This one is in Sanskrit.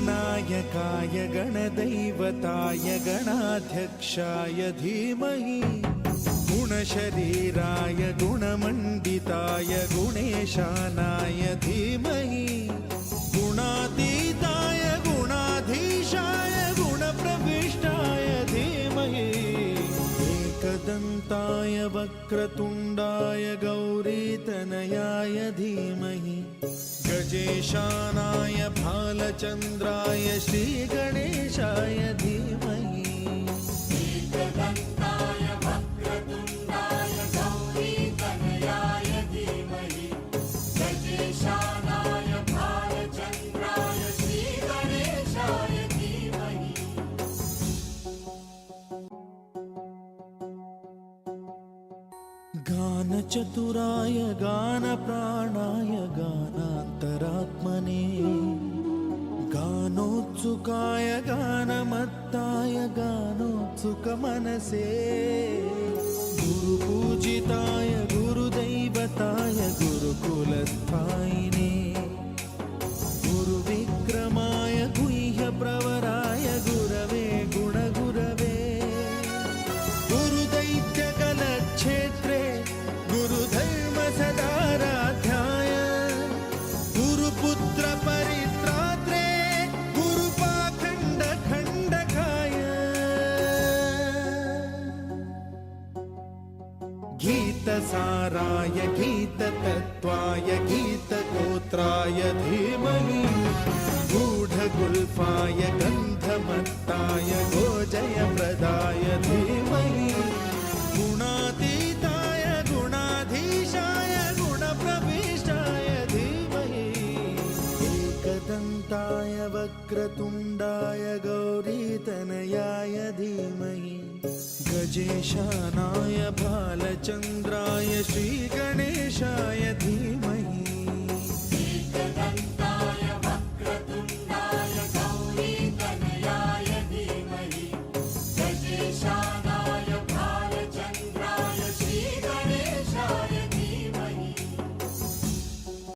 गणनायकाय गणदैवताय गणाध्यक्षाय धीमहि गुणशरीराय गुणमण्डिताय गुणेशानाय धीमहि गुणातीताय गुणाधीशाय गुणप्रविष्टाय धीमहि एकदन्ताय वक्रतुण्डाय गौरीतनयाय धीमहि गजेशानाय भालचन्द्राय श्रीगणेशाय धीमहि एकदन्ताय वक्रतुण्डाय गौरीतनयाय धीमहि गजेशानाय भालचन्द्राय श्रीगणेशाय धीमहि गानचतुराय गानप्राणाय गानान्तरात्मने गानोत्सुकाय गानमत्ताय गानोत्सुकमनसे गुरुपूजिताय गुरुदैवताय गुरुकुलस्थायिने गुरुविक्रमाय गुह्यप्रवराय गुरवे गुणगुरवे गुरुदैत्यकलक्षेत्रे गुरुधर्मसदाराध्याय गुरुपुत्रपरित्रात्रे गुरुपाखण्डखण्डकाय गीतसाराय गीततत्त्वाय गीतगोत्राय धीमहि गूढगुल्फाय गन्धमत्ताय गोजयप्रदाय धीमहि गुणातीताय गुणाधीशाय गुणप्रविष्टाय धीमहि एकदन्ताय वक्रतुण्डाय गौरीतनयाय धीमहि गजेशानाय भालचन्द्राय श्रीगणेशाय धीमहि